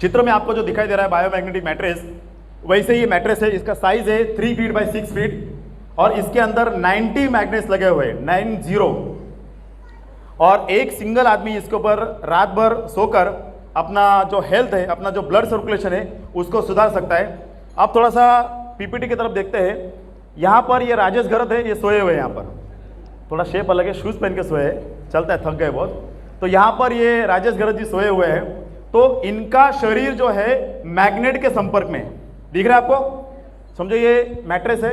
चित्र में आपको जो दिखाई दे रहा है बायोमैग्नेटिक मैट्रेस, वैसे ये मैट्रेस है। इसका साइज है 3 फीट बाय 6 फीट और इसके अंदर 90 मैग्नेट्स लगे हुए हैं, 90। और एक सिंगल आदमी इसके ऊपर रात भर सोकर अपना जो हेल्थ है, अपना जो ब्लड सर्कुलेशन है, उसको सुधार सकता है। अब थोड़ा सा पीपीटी की तरफ देखते हैं। यहाँ पर ये राजेश गरत है, ये सोए हुए हैं। यहाँ पर थोड़ा शेप अलग है, शूज़ पहन के सोए हैं, चलता है, थक गए बहुत। तो यहाँ पर ये राजेश गरत जी सोए हुए हैं। तो इनका शरीर जो है मैग्नेट के संपर्क में है। दिख रहा है आपको? समझो ये मैट्रेस है,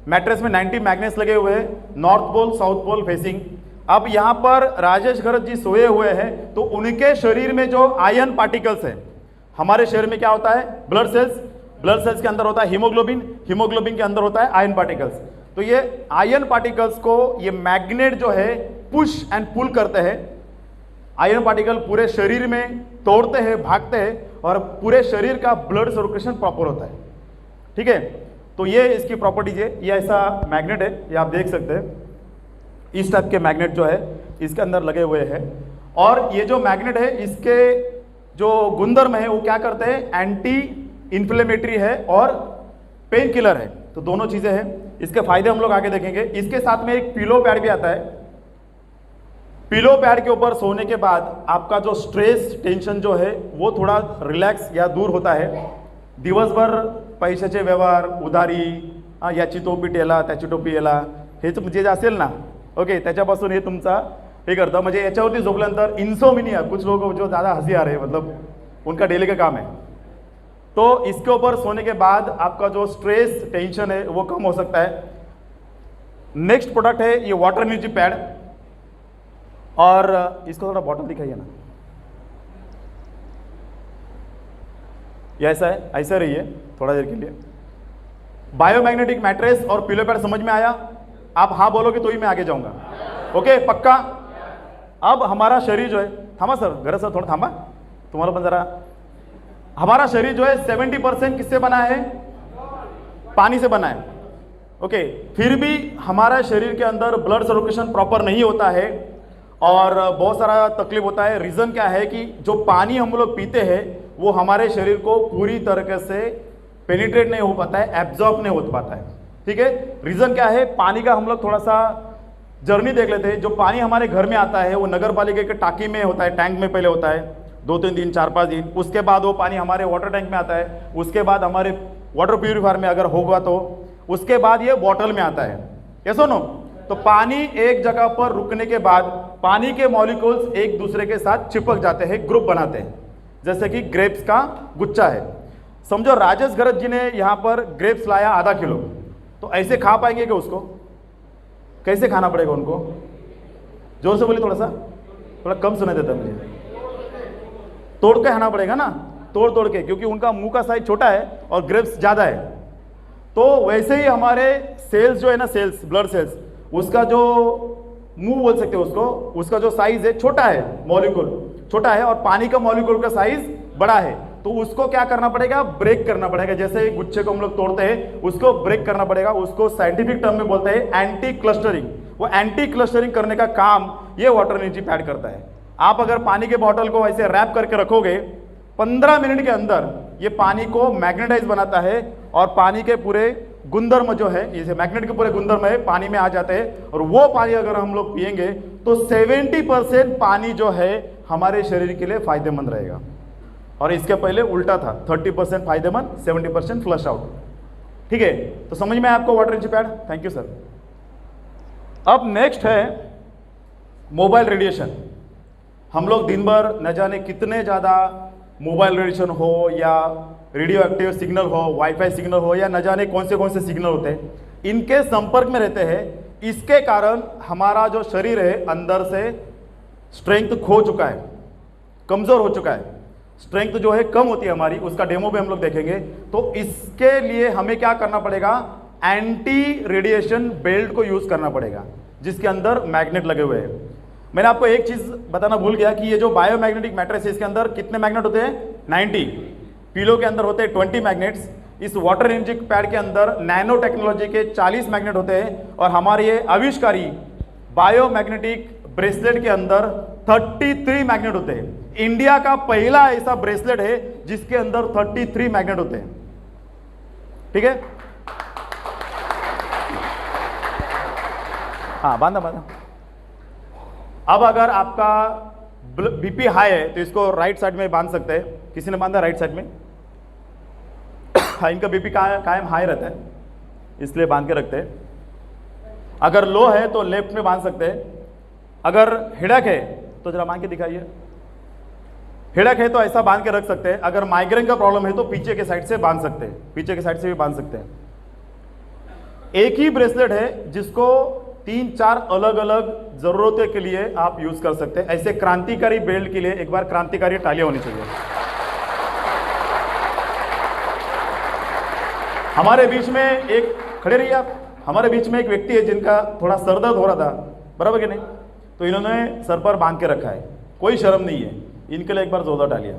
मैट्रेस में 90 मैग्नेट्स लगे हुए हैं, north pole south pole facing. अब यहाँ पर राजेश गरत जी सोए हुए हैं, तो उनके शरीर में जो आयन पार्टिकल्स है, हमारे शरीर में क्या होता है? ब्लड सेल्स, ब्लड सेल्स के अंदर होता है हीमोग्लोबिन, हीमोग्लोबिन के अंदर होता है आयन पार्टिकल्स। तो ये आयन पार्टिकल्स को ये मैग्नेट जो है पुश एंड पुल करते हैं। आयन पार्टिकल पूरे शरीर में तोड़ते हैं, भागते हैं और पूरे शरीर का ब्लड सर्कुलेशन प्रॉपर होता है। ठीक है, तो ये इसकी प्रॉपर्टीज है। ये ऐसा मैग्नेट है, ये आप देख सकते हैं। इस टाइप के मैग्नेट जो है इसके अंदर लगे हुए हैं। और ये जो मैग्नेट है, इसके जो गुणधर्म है वो क्या करते हैं? एंटी इन्फ्लेमेटरी है और पेन किलर है। तो दोनों चीजें हैं। इसके फायदे हम लोग आगे देखेंगे। इसके साथ में एक पिलो पैड भी आता है। पिलो पैड के ऊपर सोने के बाद आपका जो स्ट्रेस टेंशन जो है वो थोड़ा रिलॅक्स या दूर होता है। दिवसभर पैशाचे व्यवहार, उधारी, याची टोपी याला, त्याची टोपी याला, हेच म्हणजे जे असेल ना, ओके, त्याच्यापासून हे तुमचा हे करतं। म्हणजे याच्यावरती झोपल्यानंतर इन्सोमिनिया, कुछ लोग जो ज़्यादा हंसी आ रहे हैं, मतलब उनका डेली का काम है। तो इसके ऊपर सोने के बाद आपका जो स्ट्रेस टेंशन है वो कम हो सकता है। नेक्स्ट प्रोडक्ट है ये वाटर एनर्जी पैड। और इसको थोड़ा बॉटल दिखाइए ना, ये ऐसा है, ऐसा रही है थोड़ा देर के लिए। बायोमैग्नेटिक मैट्रेस और पिलो पैड समझ में आया? आप हाँ बोलोगे तो ही मैं आगे जाऊंगा। ओके, पक्का? अब हमारा शरीर जो है, थांबा सर, गरज सर थोड़ा थांबा, तुम्हारा पण जरा। हमारा शरीर जो है 70% किससे बना है? पानी से बना है। ओके, फिर भी हमारा शरीर के अंदर ब्लड सर्कुलेशन प्रॉपर नहीं होता है और बहुत सारा तकलीफ होता है। रीज़न क्या है कि जो पानी हम लोग पीते हैं वो हमारे शरीर को पूरी तरीके से पेनिट्रेट नहीं हो पाता है, एब्जॉर्ब नहीं हो पाता है। ठीक है, रीज़न क्या है? पानी का हम लोग थोड़ा सा जर्नी देख लेते हैं। जो पानी हमारे घर में आता है वो नगर पालिका के टाकी में होता है, टैंक में पहले होता है 2-3 दिन, 4-5 दिन। उसके बाद वो पानी हमारे वाटर टैंक में आता है, उसके बाद हमारे वाटर प्यूरिफायर में अगर होगा तो उसके बाद ये बॉटल में आता है। ये सुनो, तो पानी एक जगह पर रुकने के बाद पानी के मॉलिक्यूल्स एक दूसरे के साथ चिपक जाते हैं, ग्रुप बनाते हैं, जैसे कि ग्रेप्स का गुच्छा है। समझो राजेश गरत जी ने यहाँ पर ग्रेप्स लाया आधा किलो, तो ऐसे खा पाएंगे क्या? उसको कैसे खाना पड़ेगा उनको? जोर से बोलिए, थोड़ा कम सुनाई देता है मुझे। तोड़ के खाना पड़ेगा ना, तोड़ के, क्योंकि उनका मुंह का साइज छोटा है और ग्रेप्स ज़्यादा है। तो वैसे ही हमारे सेल्स जो है ना, सेल्स, ब्लड सेल्स, उसका जो मुंह बोल सकते हो उसको, उसका जो साइज है छोटा है, मॉलिक्यूल छोटा है और पानी का मॉलिक्यूल का साइज बड़ा है। तो उसको क्या करना पड़ेगा? ब्रेक करना पड़ेगा। जैसे गुच्छे को हम लोग तोड़ते हैं, उसको ब्रेक करना पड़ेगा। उसको साइंटिफिक टर्म में बोलते हैं एंटी क्लस्टरिंग। वो एंटी क्लस्टरिंग करने का काम ये वाटर एनर्जी पैड करता है। आप अगर पानी के बॉटल को ऐसे रैप करके रखोगे, 15 मिनट के अंदर ये पानी को मैग्नेटाइज बनाता है और पानी के पूरे गुणधर्म जो है, जैसे मैग्नेट के पूरे गुणधर्म है, पानी में आ जाते हैं। और वो पानी अगर हम लोग पिएंगे तो 70% पानी जो है हमारे शरीर के लिए फायदेमंद रहेगा। और इसके पहले उल्टा था, 30% फायदेमंद, 70% फ्लश आउट। ठीक है, तो समझ में आपको water energy pad? Thank you sir. अब नेक्स्ट है मोबाइल रेडिएशन। हम लोग दिन भर न जाने कितने ज़्यादा मोबाइल रेडिएशन हो या रेडियो एक्टिव सिग्नल हो, वाईफाई सिग्नल हो या न जाने कौन से सिग्नल होते हैं, इनके संपर्क में रहते हैं। इसके कारण हमारा जो शरीर है अंदर से स्ट्रेंथ खो चुका है, कमज़ोर हो चुका है। स्ट्रेंथ जो है कम होती है हमारी, उसका डेमो भी हम लोग देखेंगे। तो इसके लिए हमें क्या करना पड़ेगा? एंटी रेडिएशन बेल्ट को यूज़ करना पड़ेगा, जिसके अंदर मैग्नेट लगे हुए हैं। मैंने आपको एक चीज़ बताना भूल गया कि ये जो बायोमैग्नेटिक मैट्रेस है इसके अंदर कितने मैग्नेट होते हैं? 90। पिलो के अंदर होते हैं 20 मैग्नेट्स। इस वाटर एनर्जी पैड के अंदर नैनो टेक्नोलॉजी के 40 मैग्नेट होते हैं। और हमारे ये आविष्कारी बायोमैग्नेटिक ब्रेसलेट के अंदर 33 मैग्नेट होते हैं। इंडिया का पहला ऐसा ब्रेसलेट है जिसके अंदर 33 मैग्नेट होते हैं। ठीक है, हाँ बांधा बांधा। अब अगर आपका बीपी हाई है तो इसको राइट साइड में बांध सकते हैं। किसी ने बांधा राइट साइड में? इनका बीपी कायम हाई रहता है इसलिए बांध के रखते हैं। अगर लो है तो लेफ्ट में बांध सकते हैं। अगर हेडेक है तो जरा बांध के दिखाइए। हेडेक है तो ऐसा बांध के रख सकते हैं। अगर माइग्रेन का प्रॉब्लम है तो पीछे के साइड से बांध सकते हैं, पीछे के साइड से भी बांध सकते हैं। एक ही ब्रेसलेट है जिसको 3-4 अलग अलग जरूरतों के लिए आप यूज कर सकते हैं। ऐसे क्रांतिकारी बेल्ट के लिए एक बार क्रांतिकारी तालियां होनी चाहिए। हमारे बीच में एक, खड़े रहिए आप, हमारे बीच में एक व्यक्ति है जिनका थोड़ा सर दर्द हो रहा था, बराबर कि नहीं? तो इन्होंने सर पर बांध के रखा है, कोई शर्म नहीं है। इनके लिए एक बार जोरदार तालियां।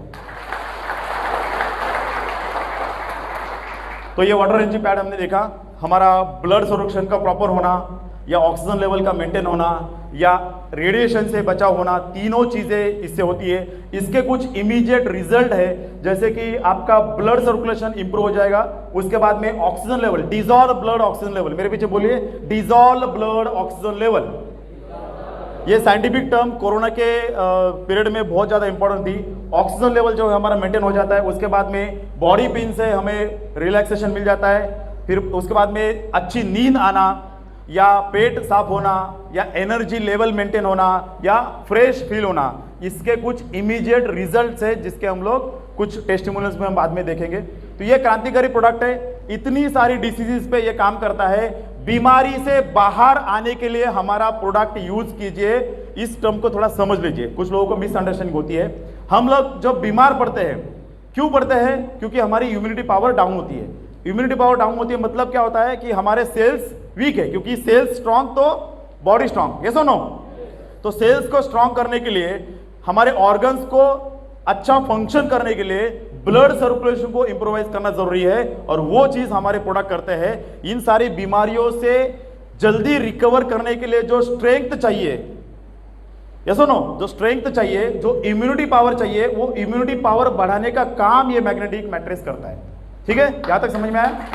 तो ये वाटर एनर्जी पैड हमने देखा, हमारा ब्लड सर्कुलेशन का प्रॉपर होना या ऑक्सीजन लेवल का मेंटेन होना या रेडिएशन से बचाव होना, तीनों चीजें इससे होती है। इसके कुछ इमीडिएट रिजल्ट है, जैसे कि आपका ब्लड सर्कुलेशन इंप्रूव हो जाएगा। उसके बाद में oxygen level, dissolve blood oxygen level, मेरे पीछे बोलिए, डिजॉल्व ब्लड ऑक्सीजन लेवल। ये साइंटिफिक टर्म कोरोना के पीरियड में बहुत ज्यादा इंपॉर्टेंट थी। ऑक्सीजन लेवल जो है हमारा मेंटेन हो जाता है। उसके बाद में बॉडी पेन से हमें रिलैक्सेशन मिल जाता है। फिर उसके बाद में अच्छी नींद आना या पेट साफ होना या एनर्जी लेवल मेंटेन होना या फ्रेश फील होना, इसके कुछ इमीडिएट रिजल्ट्स है जिसके हम लोग कुछ टेस्टिमोनियल्स में हम बाद में देखेंगे। तो ये क्रांतिकारी प्रोडक्ट है, इतनी सारी डिसीजेस पे ये काम करता है। बीमारी से बाहर आने के लिए हमारा प्रोडक्ट यूज कीजिए। इस टर्म को थोड़ा समझ लीजिए, कुछ लोगों को मिसअंडरस्टैंडिंग होती है। हम लोग जब बीमार पड़ते हैं, क्यों पड़ते हैं? क्योंकि हमारी इम्यूनिटी पावर डाउन होती है। इम्यूनिटी पावर डाउन होती है मतलब क्या होता है कि हमारे सेल्स वीक है, क्योंकि सेल्स स्ट्रांग तो बॉडी स्ट्रांग, यस और नो? तो सेल्स को स्ट्रांग करने के लिए, हमारे ऑर्गन्स को अच्छा फंक्शन करने के लिए ब्लड सर्कुलेशन को इंप्रोवाइज करना जरूरी है, और वो चीज हमारे प्रोडक्ट करते हैं। इन सारी बीमारियों से जल्दी रिकवर करने के लिए जो स्ट्रेंथ चाहिए, यस और नो, जो स्ट्रेंथ चाहिए, जो इम्यूनिटी पावर चाहिए, वो इम्यूनिटी पावर बढ़ाने का काम ये मैग्नेटिक मैट्रेस करता है। ठीक है, यहां तक समझ में आया?